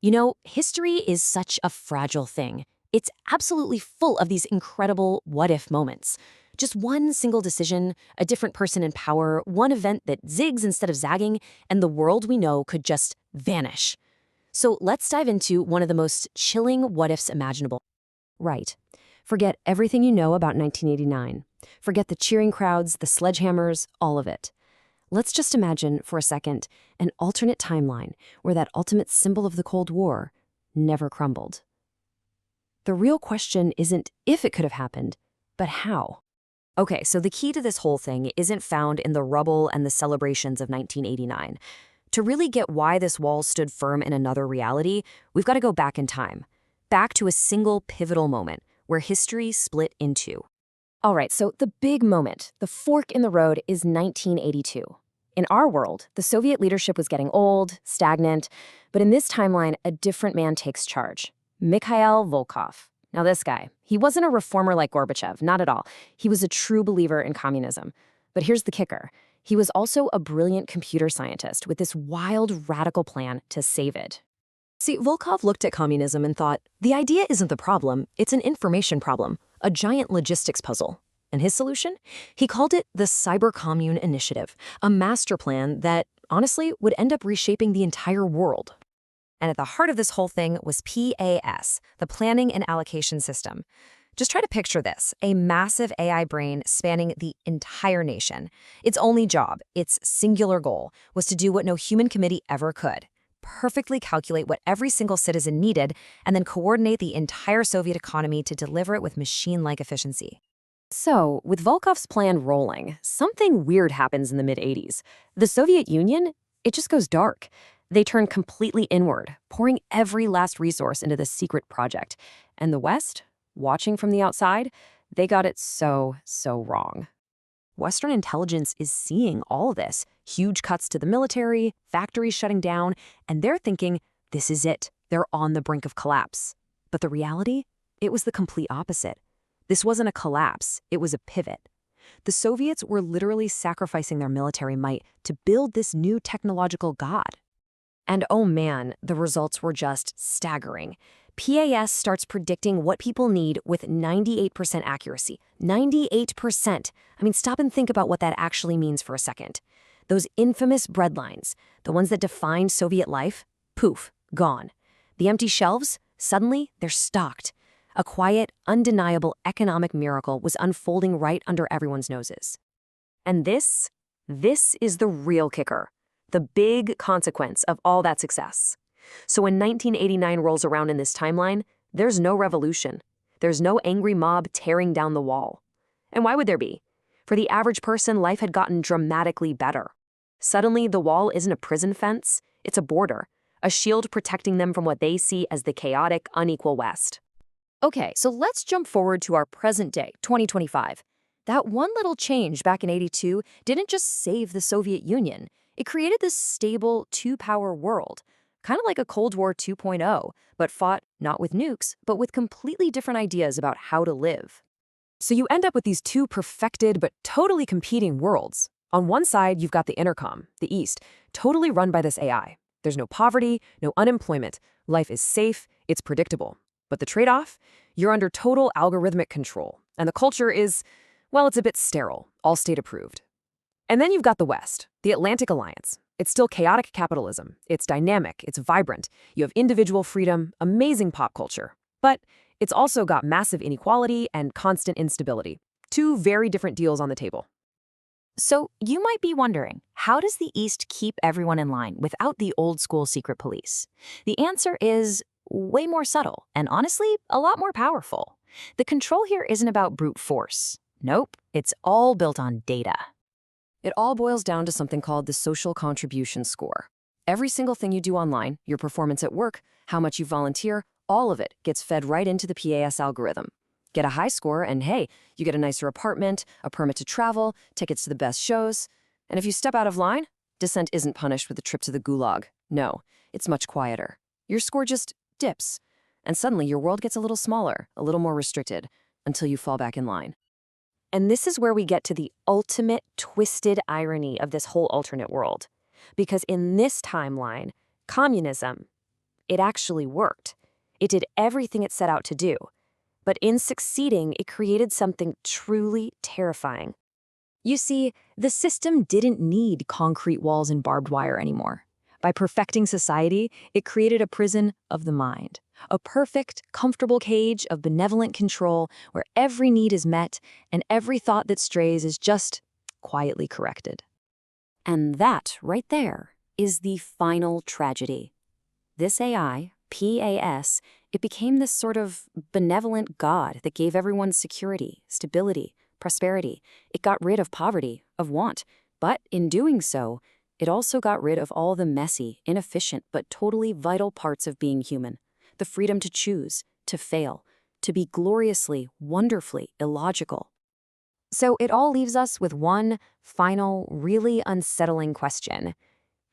You know, history is such a fragile thing. It's absolutely full of these incredible what-if moments. Just one single decision, a different person in power, one event that zigs instead of zagging, and the world we know could just vanish. So let's dive into one of the most chilling what-ifs imaginable. Right. Forget everything you know about 1989. Forget the cheering crowds, the sledgehammers, all of it. Let's just imagine, for a second, an alternate timeline where that ultimate symbol of the Cold War never crumbled. The real question isn't if it could have happened, but how. Okay, so the key to this whole thing isn't found in the rubble and the celebrations of 1989. To really get why this wall stood firm in another reality, we've got to go back in time. Back to a single pivotal moment where history split in two. All right, so the big moment, the fork in the road, is 1982. In our world, the Soviet leadership was getting old, stagnant, but in this timeline, a different man takes charge. Mikhail Volkov. Now this guy, he wasn't a reformer like Gorbachev, not at all. He was a true believer in communism. But here's the kicker. He was also a brilliant computer scientist with this wild, radical plan to save it. See, Volkov looked at communism and thought, the idea isn't the problem, it's an information problem, a giant logistics puzzle. And his solution? He called it the Cyber Commune Initiative, a master plan that, honestly, would end up reshaping the entire world. And at the heart of this whole thing was PAS, the Planning and Allocation System. Just try to picture this, a massive AI brain spanning the entire nation. Its only job, its singular goal, was to do what no human committee ever could: perfectly calculate what every single citizen needed and then coordinate the entire Soviet economy to deliver it with machine-like efficiency. So, with Volkov's plan rolling, something weird happens in the mid-80s. The Soviet Union, it just goes dark. They turn completely inward, pouring every last resource into this secret project. And the West, watching from the outside, they got it so wrong. Western intelligence is seeing all this, huge cuts to the military, factories shutting down, and they're thinking, this is it. They're on the brink of collapse. But the reality? It was the complete opposite. This wasn't a collapse, it was a pivot. The Soviets were literally sacrificing their military might to build this new technological god. And oh man, the results were just staggering. PAS starts predicting what people need with 98% accuracy. 98%. I mean, stop and think about what that actually means for a second. Those infamous breadlines, the ones that defined Soviet life, poof, gone. The empty shelves, suddenly they're stocked. A quiet, undeniable economic miracle was unfolding right under everyone's noses. And this is the real kicker, the big consequence of all that success. So when 1989 rolls around in this timeline, there's no revolution. There's no angry mob tearing down the wall. And why would there be? For the average person, life had gotten dramatically better. Suddenly, the wall isn't a prison fence, it's a border, a shield protecting them from what they see as the chaotic, unequal West. Okay, so let's jump forward to our present day, 2025. That one little change back in '82 didn't just save the Soviet Union. It created this stable, two-power world, kind of like a Cold War 2.0, but fought not with nukes, but with completely different ideas about how to live. So you end up with these two perfected but totally competing worlds. On one side, you've got the intercom, the East, totally run by this AI. There's no poverty, no unemployment. Life is safe, it's predictable. But the trade-off? You're under total algorithmic control. And the culture is, well, it's a bit sterile, all state-approved. And then you've got the West, the Atlantic Alliance. It's still chaotic capitalism. It's dynamic, it's vibrant. You have individual freedom, amazing pop culture. But it's also got massive inequality and constant instability. Two very different deals on the table. So you might be wondering, how does the East keep everyone in line without the old-school secret police? The answer is way more subtle and, honestly, a lot more powerful. The control here isn't about brute force. Nope, it's all built on data. It all boils down to something called the social contribution score. Every single thing you do online, your performance at work, how much you volunteer, all of it gets fed right into the PAS algorithm. Get a high score and hey, you get a nicer apartment, a permit to travel, tickets to the best shows. And if you step out of line, dissent isn't punished with a trip to the gulag. No, it's much quieter. Your score just dips. And suddenly your world gets a little smaller, a little more restricted, until you fall back in line. And this is where we get to the ultimate twisted irony of this whole alternate world. Because in this timeline, communism, It actually worked. It did everything it set out to do. But in succeeding, it created something truly terrifying. You see, the system didn't need concrete walls and barbed wire anymore. By perfecting society, it created a prison of the mind, a perfect, comfortable cage of benevolent control where every need is met and every thought that strays is just quietly corrected. And that, right there, is the final tragedy. This AI, PAS, it became this sort of benevolent god that gave everyone security, stability, prosperity. It got rid of poverty, of want, but in doing so, it also got rid of all the messy, inefficient, but totally vital parts of being human. The freedom to choose, to fail, to be gloriously, wonderfully illogical. So it all leaves us with one final, really unsettling question.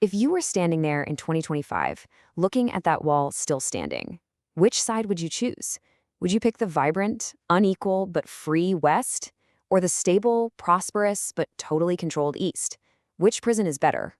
If you were standing there in 2025, looking at that wall still standing, which side would you choose? Would you pick the vibrant, unequal, but free West? Or the stable, prosperous, but totally controlled East? Which prison is better?